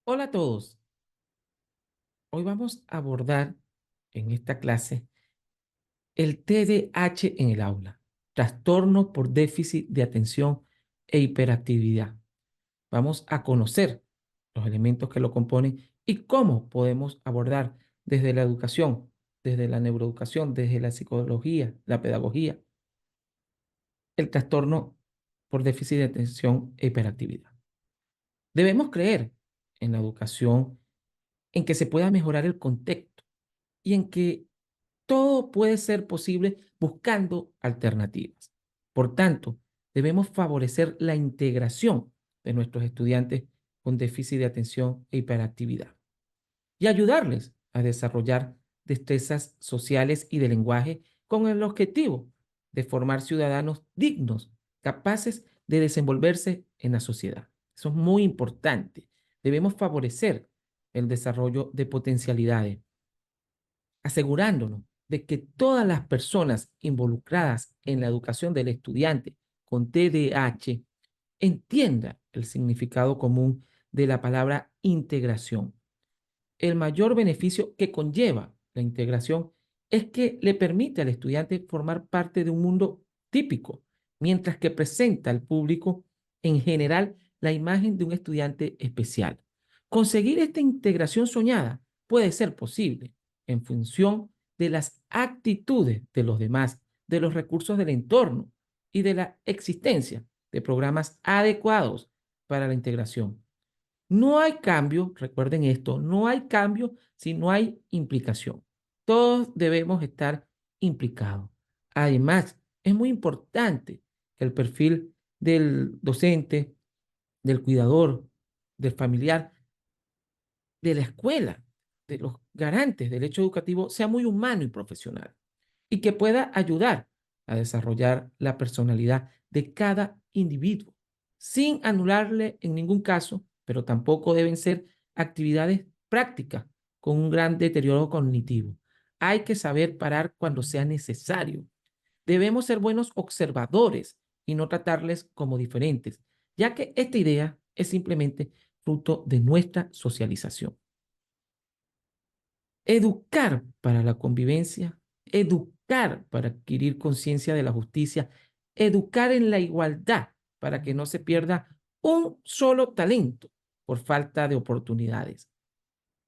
Hola a todos. Hoy vamos a abordar en esta clase el TDAH en el aula, trastorno por déficit de atención e hiperactividad. Vamos a conocer los elementos que lo componen y cómo podemos abordar desde la educación, desde la neuroeducación, desde la psicología, la pedagogía, el trastorno por déficit de atención e hiperactividad. Debemos creer en la educación, en que se pueda mejorar el contexto y en que todo puede ser posible buscando alternativas. Por tanto, debemos favorecer la integración de nuestros estudiantes con déficit de atención e hiperactividad y ayudarles a desarrollar destrezas sociales y de lenguaje con el objetivo de formar ciudadanos dignos, capaces de desenvolverse en la sociedad. Eso es muy importante. Debemos favorecer el desarrollo de potencialidades, asegurándonos de que todas las personas involucradas en la educación del estudiante con TDAH entiendan el significado común de la palabra integración. El mayor beneficio que conlleva la integración es que le permite al estudiante formar parte de un mundo típico, mientras que presenta al público en general la imagen de un estudiante especial. Conseguir esta integración soñada puede ser posible en función de las actitudes de los demás, de los recursos del entorno y de la existencia de programas adecuados para la integración. No hay cambio, recuerden esto, no hay cambio si no hay implicación. Todos debemos estar implicados. Además, es muy importante que el perfil del docente, del cuidador, del familiar, de la escuela, de los garantes del hecho educativo sea muy humano y profesional y que pueda ayudar a desarrollar la personalidad de cada individuo, sin anularle en ningún caso, pero tampoco deben ser actividades prácticas con un gran deterioro cognitivo. Hay que saber parar cuando sea necesario. Debemos ser buenos observadores y no tratarles como diferentes, ya que esta idea es simplemente fruto de nuestra socialización. Educar para la convivencia, educar para adquirir conciencia de la justicia, educar en la igualdad para que no se pierda un solo talento por falta de oportunidades.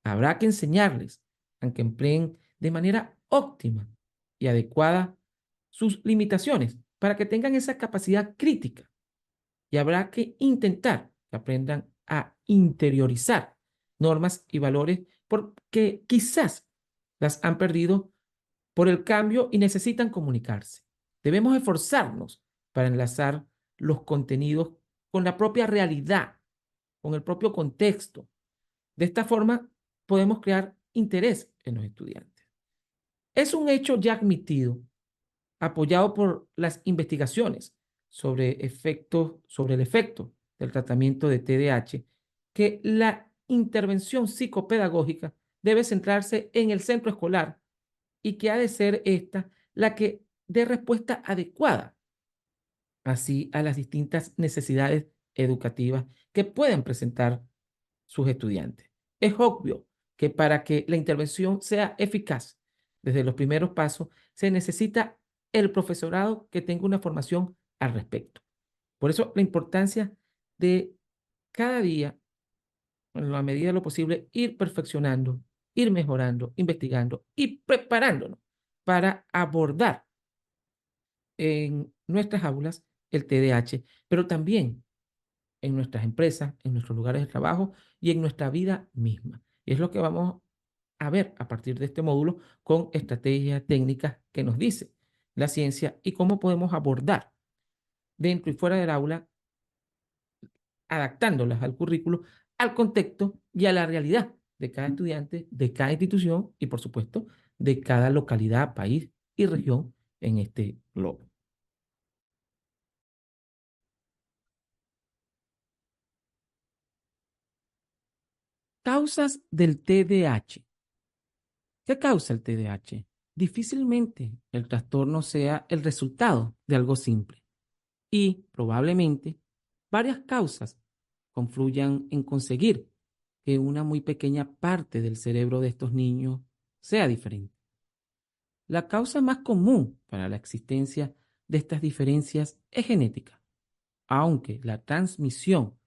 Habrá que enseñarles a que empleen de manera óptima y adecuada sus limitaciones para que tengan esa capacidad crítica, y habrá que intentar que aprendan a interiorizar normas y valores porque quizás las han perdido por el cambio y necesitan comunicarse. Debemos esforzarnos para enlazar los contenidos con la propia realidad, con el propio contexto. De esta forma podemos crear interés en los estudiantes. Es un hecho ya admitido, apoyado por las investigaciones sobre el efecto del tratamiento de TDAH, que la intervención psicopedagógica debe centrarse en el centro escolar y que ha de ser esta la que dé respuesta adecuada así a las distintas necesidades educativas que pueden presentar sus estudiantes. Es obvio que para que la intervención sea eficaz desde los primeros pasos, se necesita el profesorado que tenga una formación al respecto. Por eso la importancia de cada día, en la medida de lo posible, ir perfeccionando, ir mejorando, investigando y preparándonos para abordar en nuestras aulas el TDAH, pero también en nuestras empresas, en nuestros lugares de trabajo y en nuestra vida misma. Y es lo que vamos a ver a partir de este módulo con estrategias técnicas que nos dice la ciencia y cómo podemos abordar dentro y fuera del aula, adaptándolas al currículo, al contexto y a la realidad de cada estudiante, de cada institución y, por supuesto, de cada localidad, país y región en este globo. Causas del TDAH. ¿Qué causa el TDAH? Difícilmente el trastorno sea el resultado de algo simple y probablemente varias causas confluyan en conseguir que una muy pequeña parte del cerebro de estos niños sea diferente. La causa más común para la existencia de estas diferencias es genética, aunque la transmisión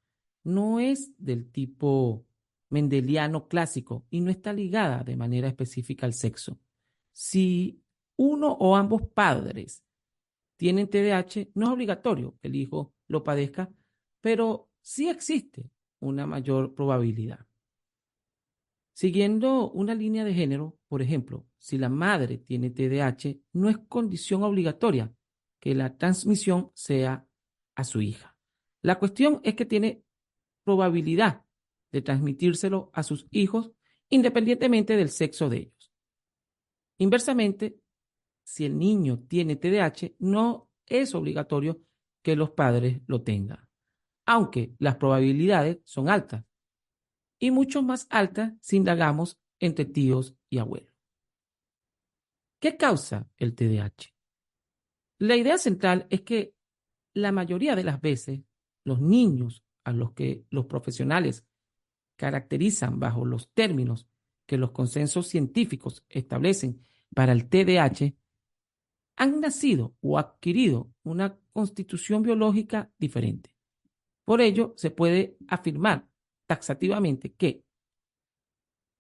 no es del tipo mendeliano clásico y no está ligada de manera específica al sexo. Si uno o ambos padres tienen TDAH, no es obligatorio que el hijo lo padezca, pero sí existe una mayor probabilidad. Siguiendo una línea de género, por ejemplo, si la madre tiene TDAH, no es condición obligatoria que la transmisión sea a su hija. La cuestión es que tiene probabilidad de transmitírselo a sus hijos independientemente del sexo de ellos. Inversamente, si el niño tiene TDAH, no es obligatorio que los padres lo tengan, aunque las probabilidades son altas y mucho más altas si indagamos entre tíos y abuelos. ¿Qué causa el TDAH? La idea central es que la mayoría de las veces los niños a los que los profesionales caracterizan bajo los términos que los consensos científicos establecen para el TDAH han nacido o adquirido una constitución biológica diferente. Por ello, se puede afirmar taxativamente que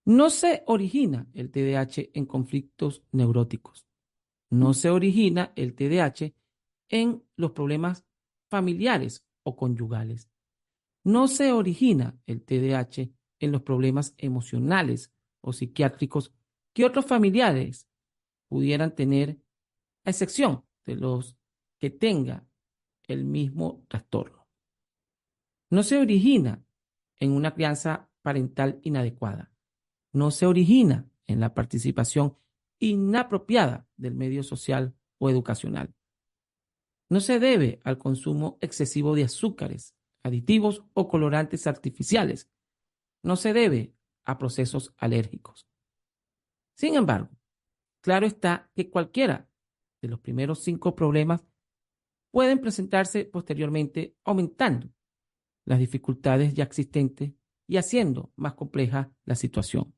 no se origina el TDAH en conflictos neuróticos. No se origina el TDAH en los problemas familiares o conyugales. No se origina el TDAH en los problemas emocionales o psiquiátricos que otros familiares pudieran tener, a excepción de los que tengan el mismo trastorno. No se origina en una crianza parental inadecuada. No se origina en la participación inapropiada del medio social o educacional. No se debe al consumo excesivo de azúcares, aditivos o colorantes artificiales. No se debe a procesos alérgicos. Sin embargo, claro está que cualquiera de los primeros 5 problemas pueden presentarse posteriormente, aumentando las dificultades ya existentes y haciendo más compleja la situación.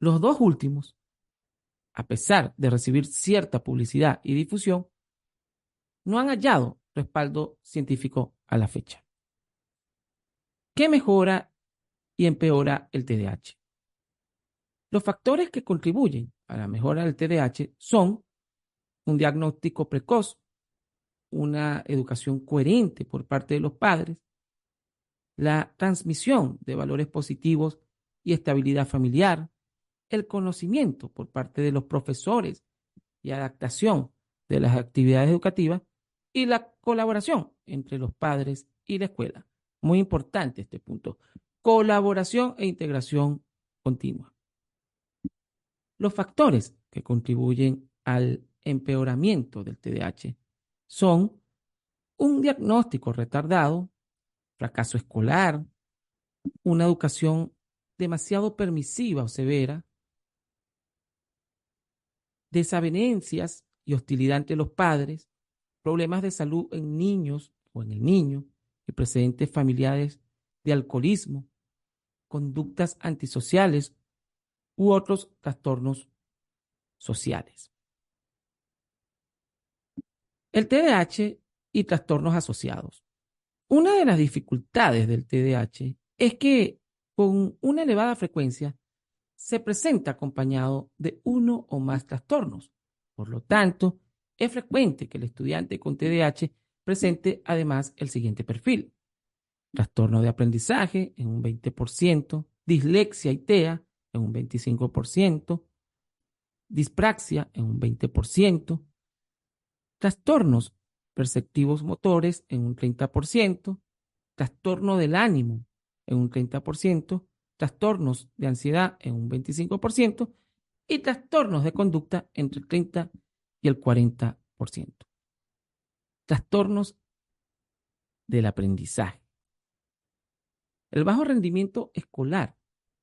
Los 2 últimos, a pesar de recibir cierta publicidad y difusión, no han hallado respaldo científico a la fecha. ¿Qué mejora y empeora el TDAH? Los factores que contribuyen a la mejora del TDAH son un diagnóstico precoz, una educación coherente por parte de los padres, la transmisión de valores positivos y estabilidad familiar, el conocimiento por parte de los profesores y adaptación de las actividades educativas y la colaboración entre los padres y la escuela. Muy importante este punto. Colaboración e integración continua. Los factores que contribuyen al empeoramiento del TDAH son un diagnóstico retardado, fracaso escolar, una educación demasiado permisiva o severa, desavenencias y hostilidad entre los padres, problemas de salud en niños o en el niño y precedentes familiares de alcoholismo, conductas antisociales u otros trastornos sociales. El TDAH y trastornos asociados. Una de las dificultades del TDAH es que con una elevada frecuencia se presenta acompañado de uno o más trastornos. Por lo tanto, es frecuente que el estudiante con TDAH presente además el siguiente perfil: trastorno de aprendizaje en un 20%, dislexia y TEA en un 25%, dispraxia en un 20%, trastornos perceptivos motores en un 30%, trastorno del ánimo en un 30%, trastornos de ansiedad en un 25% y trastornos de conducta entre el 30 y el 40%. Trastornos del aprendizaje. El bajo rendimiento escolar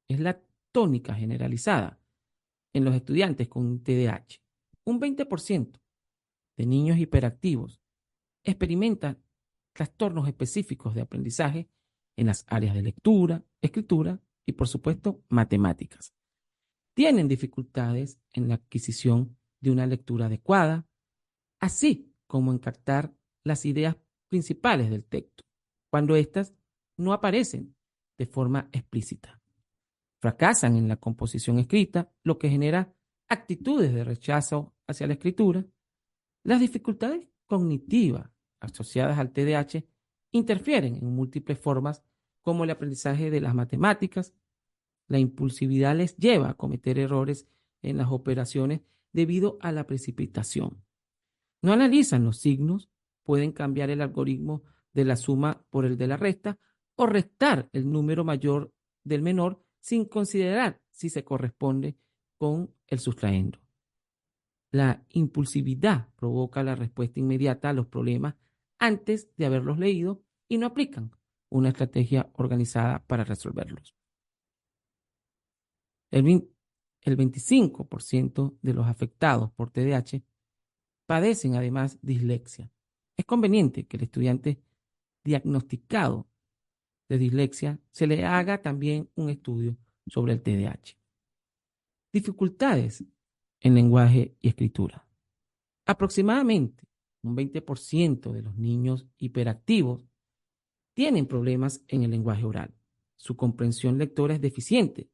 es la tónica generalizada en los estudiantes con TDAH. Un 20% de niños hiperactivos experimentan trastornos específicos de aprendizaje en las áreas de lectura, escritura y, por supuesto, matemáticas. Tienen dificultades en la adquisición de una lectura adecuada, así como en captar las ideas principales del texto, cuando éstas no aparecen de forma explícita. Fracasan en la composición escrita, lo que genera actitudes de rechazo hacia la escritura. Las dificultades cognitivas asociadas al TDAH interfieren en múltiples formas, como el aprendizaje de las matemáticas. La impulsividad les lleva a cometer errores en las operaciones debido a la precipitación. No analizan los signos, pueden cambiar el algoritmo de la suma por el de la resta o restar el número mayor del menor sin considerar si se corresponde con el sustraendo. La impulsividad provoca la respuesta inmediata a los problemas antes de haberlos leído y no aplican una estrategia organizada para resolverlos. El 25% de los afectados por TDAH padecen además dislexia. Es conveniente que el estudiante diagnosticado de dislexia se le haga también un estudio sobre el TDAH. Dificultades en lenguaje y escritura. Aproximadamente un 20% de los niños hiperactivos tienen problemas en el lenguaje oral. Su comprensión lectora es deficiente.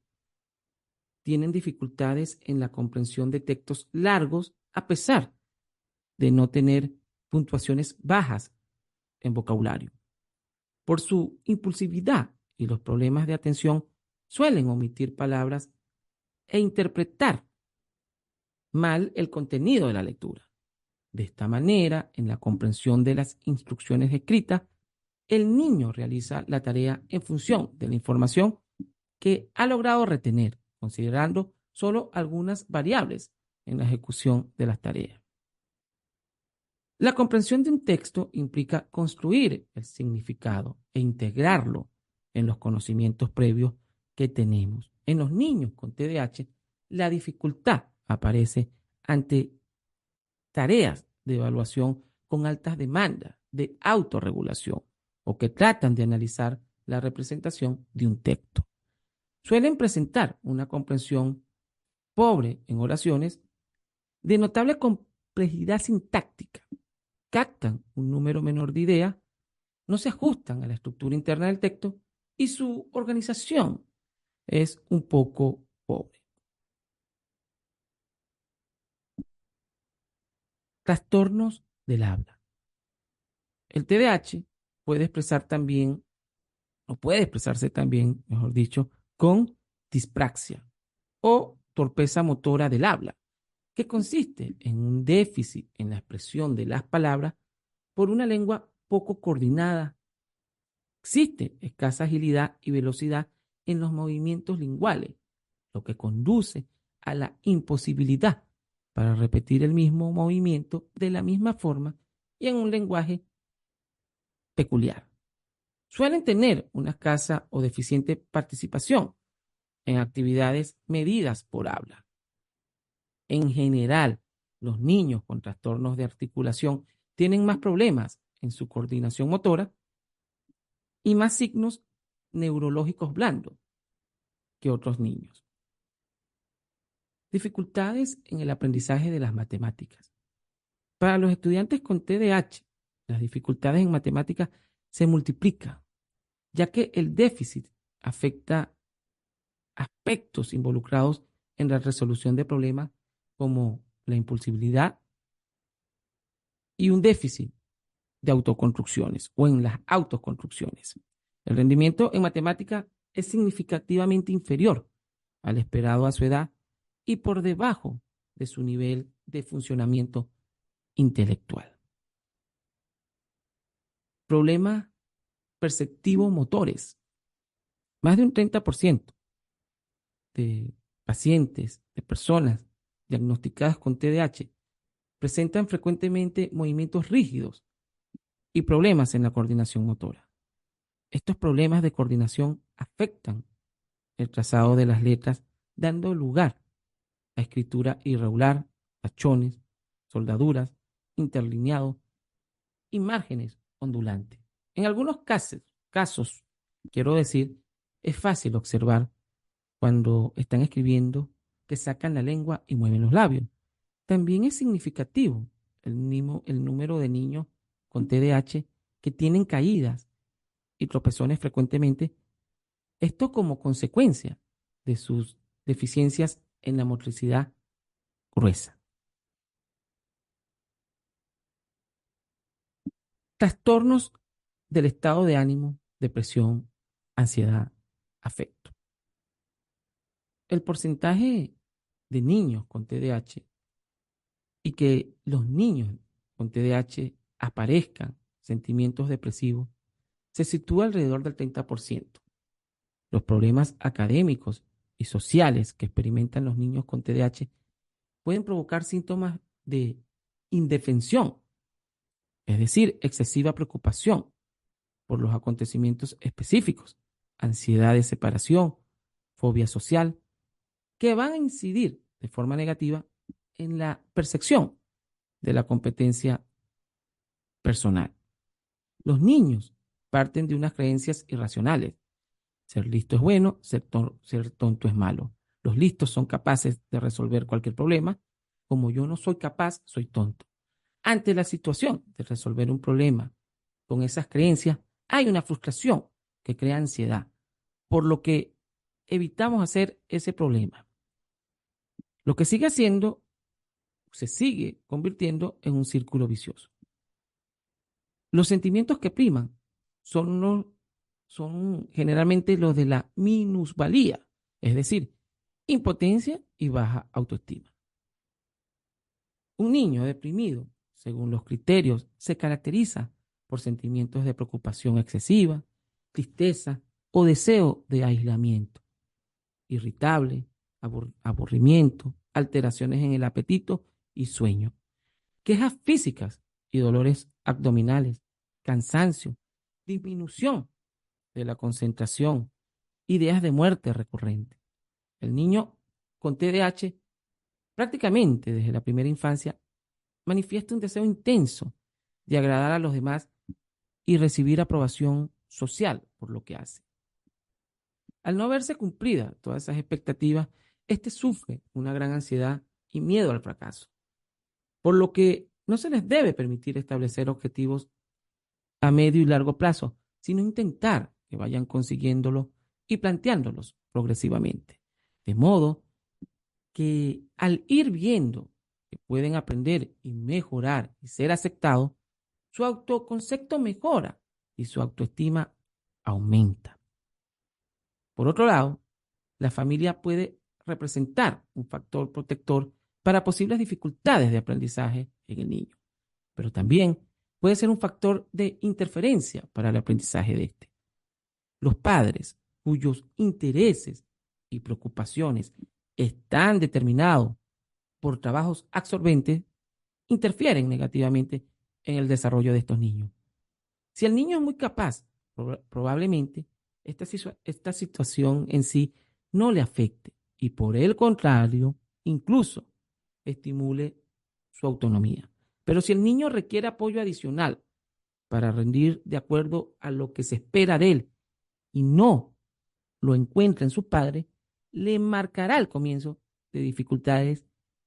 Tienen dificultades en la comprensión de textos largos a pesar de no tener puntuaciones bajas en vocabulario. Por su impulsividad y los problemas de atención, suelen omitir palabras e interpretar mal el contenido de la lectura. De esta manera, en la comprensión de las instrucciones escritas, el niño realiza la tarea en función de la información que ha logrado retener, considerando solo algunas variables en la ejecución de las tareas. La comprensión de un texto implica construir el significado e integrarlo en los conocimientos previos que tenemos. En los niños con TDAH, la dificultad aparece ante tareas de evaluación con altas demandas de autorregulación o que tratan de analizar la representación de un texto. Suelen presentar una comprensión pobre en oraciones de notable complejidad sintáctica, captan un número menor de ideas, no se ajustan a la estructura interna del texto y su organización es un poco pobre. Trastornos del habla. El TDAH puede expresar también, o puede expresarse también, mejor dicho, con dispraxia o torpeza motora del habla, que consiste en un déficit en la expresión de las palabras por una lengua poco coordinada. Existe escasa agilidad y velocidad en los movimientos linguales, lo que conduce a la imposibilidad para repetir el mismo movimiento de la misma forma y en un lenguaje peculiar. Suelen tener una escasa o deficiente participación en actividades medidas por habla. En general, los niños con trastornos de articulación tienen más problemas en su coordinación motora y más signos neurológicos blandos que otros niños. Dificultades en el aprendizaje de las matemáticas. Para los estudiantes con TDAH, las dificultades en matemáticas se multiplican, ya que el déficit afecta aspectos involucrados en la resolución de problemas como la impulsibilidad y un déficit de autoconstrucciones o en las autoconstrucciones. El rendimiento en matemática es significativamente inferior al esperado a su edad y por debajo de su nivel de funcionamiento intelectual. Problemas perceptivos motores. Más de un 30% de pacientes, de personas diagnosticadas con TDAH, presentan frecuentemente movimientos rígidos y problemas en la coordinación motora. Estos problemas de coordinación afectan el trazado de las letras, dando lugar a escritura irregular, tachones, soldaduras, interlineados y márgenes ondulantes. En algunos casos Quiero decir, es fácil observar cuando están escribiendo que sacan la lengua y mueven los labios. También es significativo el número de niños con TDAH que tienen caídas y tropezones frecuentemente, esto como consecuencia de sus deficiencias en la motricidad gruesa. Trastornos del estado de ánimo, depresión, ansiedad, afecto. El porcentaje de niños con TDAH y que los niños con TDAH aparezcan sentimientos depresivos se sitúa alrededor del 30%. Los problemas académicos y sociales que experimentan los niños con TDAH pueden provocar síntomas de indefensión, es decir, excesiva preocupación por los acontecimientos específicos, ansiedad de separación, fobia social, que van a incidir de forma negativa en la percepción de la competencia personal. Los niños parten de unas creencias irracionales. Ser listo es bueno, ser tonto es malo. Los listos son capaces de resolver cualquier problema. Como yo no soy capaz, soy tonto. Ante la situación de resolver un problema con esas creencias, hay una frustración que crea ansiedad, por lo que evitamos hacer ese problema. Lo que sigue haciendo, se sigue convirtiendo en un círculo vicioso. Los sentimientos que priman son generalmente los de la minusvalía, es decir, impotencia y baja autoestima. Un niño deprimido, según los criterios, se caracteriza por sentimientos de preocupación excesiva, tristeza o deseo de aislamiento, irritable, aburrimiento, alteraciones en el apetito y sueño, quejas físicas y dolores abdominales, cansancio, disminución de la concentración, ideas de muerte recurrente. El niño con TDAH prácticamente desde la primera infancia manifiesta un deseo intenso de agradar a los demás y recibir aprobación social por lo que hace. Al no verse cumplida todas esas expectativas, este sufre una gran ansiedad y miedo al fracaso, por lo que no se les debe permitir establecer objetivos a medio y largo plazo, sino intentar que vayan consiguiéndolo y planteándolos progresivamente. De modo que al ir viendo que pueden aprender y mejorar y ser aceptados, su autoconcepto mejora y su autoestima aumenta. Por otro lado, la familia puede representar un factor protector para posibles dificultades de aprendizaje en el niño, pero también puede ser un factor de interferencia para el aprendizaje de este. Los padres cuyos intereses y preocupaciones están determinados por trabajos absorbentes interfieren negativamente en el desarrollo de estos niños. Si el niño es muy capaz, probablemente esta situación en sí no le afecte y por el contrario, incluso estimule su autonomía. Pero si el niño requiere apoyo adicional para rendir de acuerdo a lo que se espera de él y no lo encuentra en sus padres, le marcará el comienzo de dificultades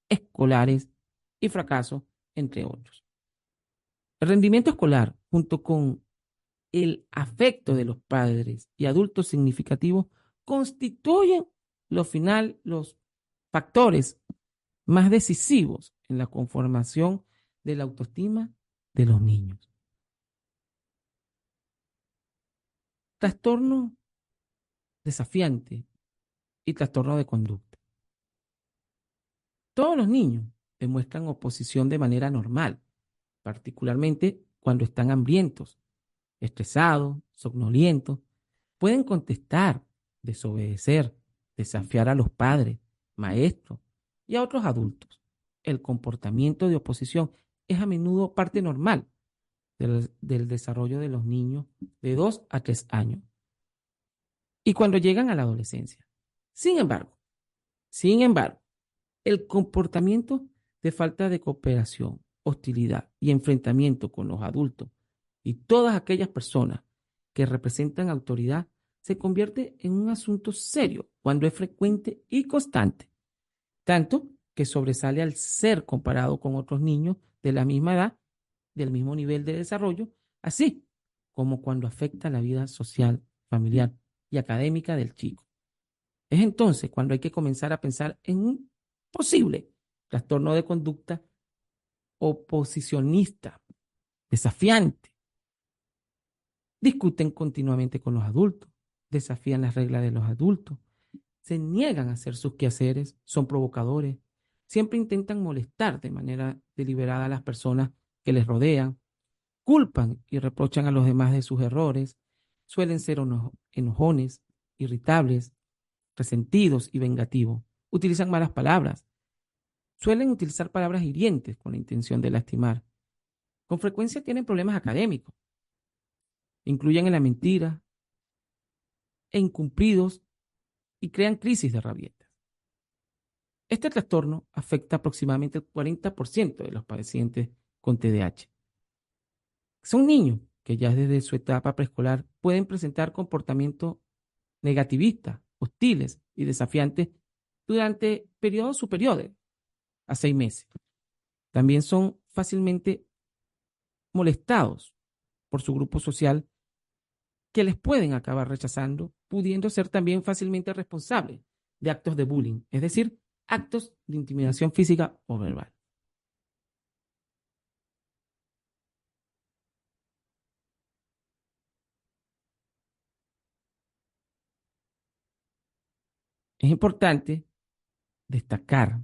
escolares y fracaso, entre otros. El rendimiento escolar, junto con el afecto de los padres y adultos significativos, constituyen los factores más decisivos en la conformación de la autoestima de los niños. Trastorno desafiante y trastorno de conducta. Todos los niños demuestran oposición de manera normal, particularmente cuando están hambrientos, estresados, somnolientos. Pueden contestar, desobedecer, desafiar a los padres, maestros y a otros adultos. El comportamiento de oposición es a menudo parte normal del desarrollo de los niños de 2 a 3 años y cuando llegan a la adolescencia. Sin embargo, el comportamiento de falta de cooperación, hostilidad y enfrentamiento con los adultos y todas aquellas personas que representan autoridad se convierte en un asunto serio cuando es frecuente y constante, tanto que sobresale al ser comparado con otros niños de la misma edad, del mismo nivel de desarrollo, así como cuando afecta la vida social, familiar y académica del chico. Es entonces cuando hay que comenzar a pensar en un posible trastorno de conducta oposicionista, desafiante. Discuten continuamente con los adultos, desafían las reglas de los adultos, se niegan a hacer sus quehaceres, son provocadores, siempre intentan molestar de manera deliberada a las personas que les rodean, culpan y reprochan a los demás de sus errores, suelen ser enojones, irritables, resentidos y vengativos, utilizan malas palabras, suelen utilizar palabras hirientes con la intención de lastimar, con frecuencia tienen problemas académicos, incluyen en la mentira e incumplidos y crean crisis de rabietas. Este trastorno afecta aproximadamente el 40% de los pacientes con TDAH. Son niños que ya desde su etapa preescolar pueden presentar comportamientos negativistas, hostiles y desafiantes durante periodos superiores a 6 meses. También son fácilmente molestados por su grupo social que les pueden acabar rechazando, pudiendo ser también fácilmente responsables de actos de bullying, es decir, actos de intimidación física o verbal. Es importante destacar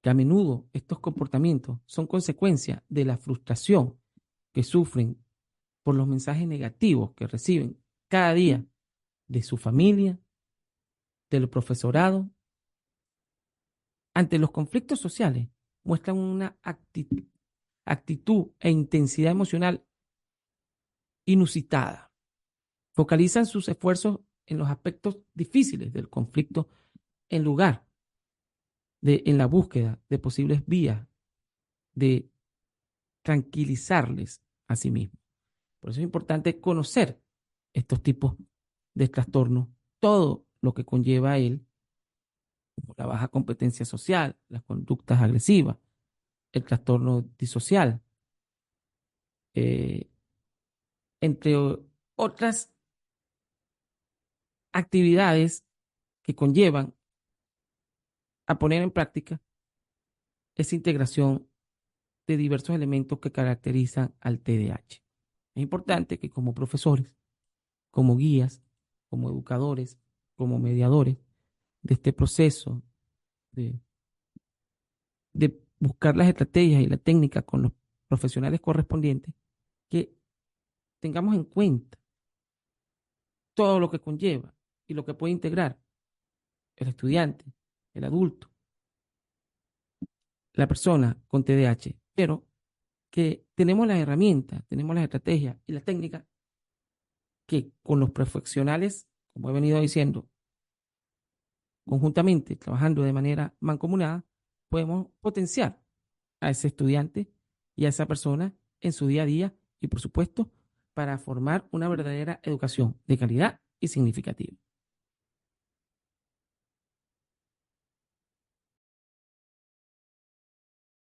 que a menudo estos comportamientos son consecuencia de la frustración que sufren por los mensajes negativos que reciben cada día de su familia, del profesorado. Ante los conflictos sociales, muestran una actitud e intensidad emocional inusitada. Focalizan sus esfuerzos en los aspectos difíciles del conflicto en lugar de en la búsqueda de posibles vías de tranquilizarles a sí mismos. Por eso es importante conocer estos tipos de trastornos, todo lo que conlleva a él, como la baja competencia social, las conductas agresivas, el trastorno disocial, eh, entre otras actividades que conllevan a poner en práctica esa integración de diversos elementos que caracterizan al TDAH. Es importante que como profesores, como guías, como educadores, como mediadores de este proceso de, de buscar las estrategias y la técnica con los profesionales correspondientes, que tengamos en cuenta todo lo que conlleva y lo que puede integrar el estudiante, el adulto, la persona con TDAH, pero que tenemos las herramientas, tenemos las estrategias y las técnicas que con los profesionales, como he venido diciendo, conjuntamente, trabajando de manera mancomunada, podemos potenciar a ese estudiante y a esa persona en su día a día y, por supuesto, para formar una verdadera educación de calidad y significativa.